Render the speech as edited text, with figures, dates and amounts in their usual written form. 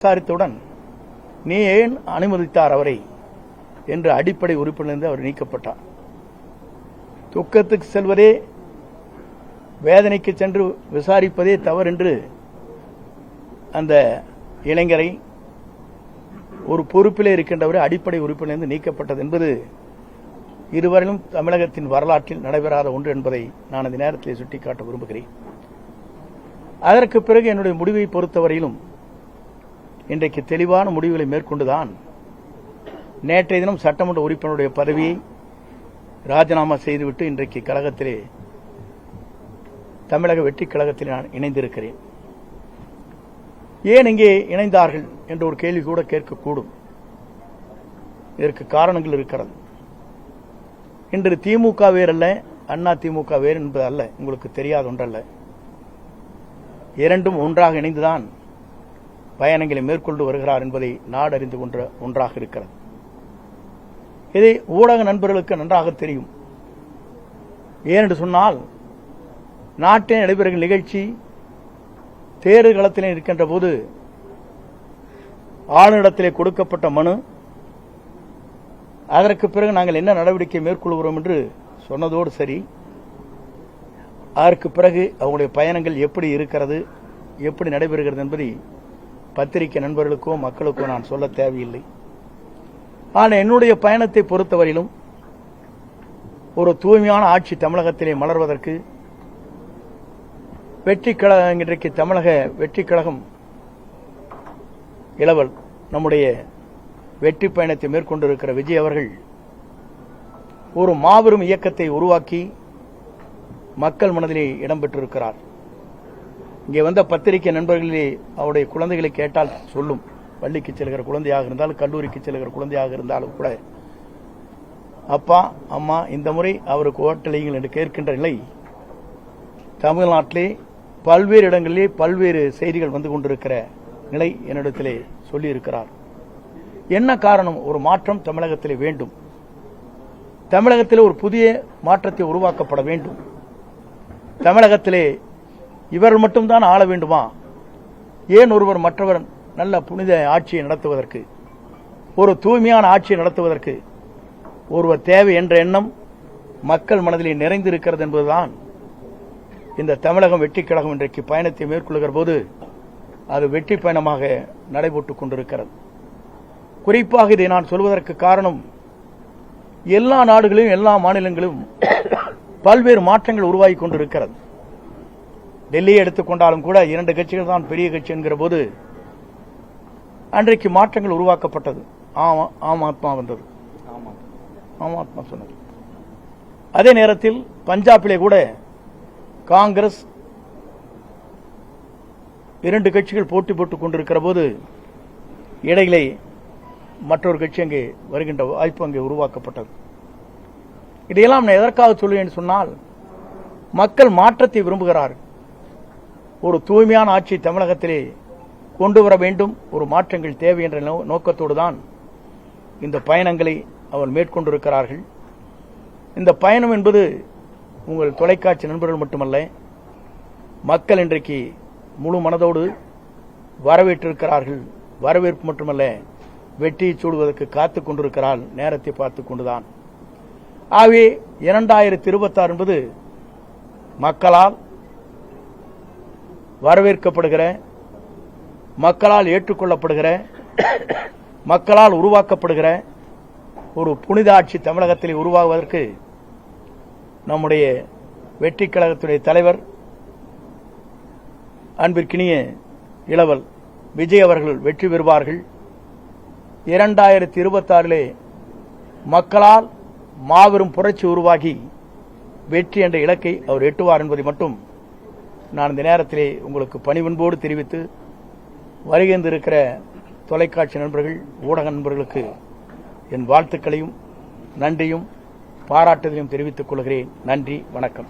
விசாரித்தவுடன் நீ ஏன் அனுமதித்தார் அவரை என்று அடிப்படை உறுப்பிலிருந்து அவர் நீக்கப்பட்டார். துக்கத்துக்கு செல்வதே, வேதனைக்கு சென்று விசாரிப்பதே தவறு என்று அந்த இளைஞரை ஒரு பொறுப்பிலே இருக்கின்றவரை அடிப்படை உறுப்பிலிருந்து நீக்கப்பட்டது என்பது இதுவரையிலும் தமிழகத்தின் வரலாற்றில் நடைபெறாத ஒன்று என்பதை நான் இந்த நேரத்தில் சுட்டிக்காட்ட விரும்புகிறேன். அதற்கு பிறகு என்னுடைய முடிவை பொறுத்தவரையிலும் இன்றைக்கு தெளிவான முடிவுகளை மேற்கொண்டுதான் நேற்றைய தினம் சட்டமன்ற உறுப்பினருடைய பதவியை ராஜினாமா செய்துவிட்டு இன்றைக்கு கழகத்திலே, தமிழக வெற்றி கழகத்தில் நான் இணைந்திருக்கிறேன். ஏன் இங்கே இணைந்தார்கள் என்ற ஒரு கேள்வி கூட கேட்கக்கூடும். இதற்கு காரணங்கள் இருக்கிறது. இன்று திமுக வேறல்ல, அண்ணா திமுக வேறு என்பது அல்ல, உங்களுக்கு தெரியாத ஒன்றல்ல. இரண்டும் ஒன்றாக இணைந்துதான் பயணங்களை மேற்கொண்டு வருகிறார் என்பதை நாடு அறிந்து கொண்ட ஒன்றாக இருக்கிறது. இதை ஊடக நண்பர்களுக்கு நன்றாக தெரியும். ஏனென்று சொன்னால், நாட்டில் நடைபெறுகிற நிகழ்ச்சி தேர்தல் களத்திலே இருக்கின்ற போது ஆளுநரிடத்திலே கொடுக்கப்பட்ட மனு, அதற்கு பிறகு நாங்கள் என்ன நடவடிக்கை மேற்கொள்கிறோம் என்று சொன்னதோடு சரி, அதற்கு பிறகு அவங்களுடைய பயணங்கள் எப்படி இருக்கிறது, எப்படி நடைபெறுகிறது என்பதை பத்திரிகை நண்பர்களுக்கோ மக்களுக்கோ நான் சொல்ல தேவையில்லை. ஆனால் என்னுடைய பயணத்தை பொறுத்தவரையிலும் ஒரு தூய்மையான ஆட்சி தமிழகத்திலே மலர்வதற்கு வெற்றி கழகம், இன்றைக்கு தமிழக வெற்றி கழகம் இளவல் நம்முடைய வெற்றி பயணத்தை மேற்கொண்டிருக்கிற விஜய் அவர்கள் ஒரு மாபெரும் இயக்கத்தை உருவாக்கி மக்கள் மனதிலே இடம்பெற்றிருக்கிறார். இங்கே வந்த பத்திரிகை நண்பர்களே அவருடைய குழந்தைகளை கேட்டால் சொல்லும். பள்ளிக்கு செல்கிற குழந்தையாக இருந்தாலும், கல்லூரிக்கு செல்கிற குழந்தையாக இருந்தாலும் கூட, அப்பா அம்மா இந்த முறை அவருக்கு ஓட்டளியுங்கள் என்று கேட்கின்ற நிலை தமிழ்நாட்டிலே பல்வேறு இடங்களிலே பல்வேறு செய்திகள் வந்து கொண்டிருக்கிற நிலை என்னிடத்திலே சொல்லியிருக்கிறார். என்ன காரணம்? ஒரு மாற்றம் தமிழகத்திலே வேண்டும். தமிழகத்திலே ஒரு புதிய மாற்றத்தை உருவாக்கப்பட வேண்டும். தமிழகத்திலே இவர்கள் மட்டும்தான் ஆள வேண்டுமா? ஏன் ஒருவர் மற்றவர் நல்ல புனித ஆட்சியை நடத்துவதற்கு, ஒரு தூய்மையான ஆட்சியை நடத்துவதற்கு ஒருவர் தேவை என்ற எண்ணம் மக்கள் மனதிலே நிறைந்திருக்கிறது என்பதுதான் இந்த தமிழகம் வெற்றி கழகம் இன்றைக்கு பயணத்தை மேற்கொள்கிற போது அது வெற்றி பயணமாக நடைபெற்றுக் கொண்டிருக்கிறது. குறிப்பாக இதை நான் சொல்வதற்கு காரணம், எல்லா நாடுகளிலும் எல்லா மாநிலங்களிலும் பல்வேறு மாற்றங்கள் உருவாகி கொண்டிருக்கிறது. டெல்லியை எடுத்துக்கொண்டாலும் கூட 2 கட்சிகள் தான் பெரிய கட்சி என்கிற போது அன்றைக்கு மாற்றங்கள் உருவாக்கப்பட்டது. ஆம் ஆத்மா வந்தது, ஆம் ஆத்மா சொன்னது. அதே நேரத்தில் பஞ்சாபிலே கூட காங்கிரஸ் 2 கட்சிகள் போட்டி போட்டுக் கொண்டிருக்கிற போது இடையிலே மற்றொரு கட்சி அங்கே வருகின்ற வாய்ப்பு அங்கே உருவாக்கப்பட்டது. இதையெல்லாம் நான் எதற்காக சொல்லுவேன் சொன்னால், மக்கள் மாற்றத்தை விரும்புகிறார்கள். ஒரு தூய்மையான ஆட்சி தமிழகத்திலே கொண்டு வர வேண்டும், ஒரு மாற்றங்கள் தேவை என்ற நோக்கத்தோடு தான் இந்த பயணங்களை அவர் மேற்கொண்டிருக்கிறார்கள். இந்த பயணம் என்பது உங்கள் தொலைக்காட்சி நண்பர்கள் மட்டுமல்ல, மக்கள் இன்றைக்கு முழு மனதோடு வரவேற்றிருக்கிறார்கள். வரவேற்பு மட்டுமல்ல, வெற்றியை சூடுவதற்கு காத்துக் கொண்டிருக்கிறார், நேரத்தை பார்த்துக் கொண்டுதான். ஆகவே 2026 என்பது மக்களால் வரவேற்கப்படுகிற, மக்களால் ஏற்றுக்கொள்ளப்படுகிற, மக்களால் உருவாக்கப்படுகிற ஒரு புனித ஆட்சி தமிழகத்தில் உருவாகுவதற்கு நம்முடைய வெற்றி கழகத்துடைய தலைவர் அன்பிற்கினிய இளவல் விஜய் அவர்கள் வெற்றி பெறுவார்கள். 2026 மக்களால் மாபெரும் புரட்சி உருவாகி வெற்றி என்ற இலக்கை அவர் எட்டுவார் என்பதை மட்டும் நான் இந்த நேரத்திலே உங்களுக்கு பணிவன்போடு தெரிவித்து, வருகின்றிருக்கிற தொலைக்காட்சி நண்பர்கள், ஊடக நண்பர்களுக்கு என் வாழ்த்துக்களையும் நன்றியும் பாராட்டுதலையும் தெரிவித்துக் கொள்கிறேன். நன்றி, வணக்கம்.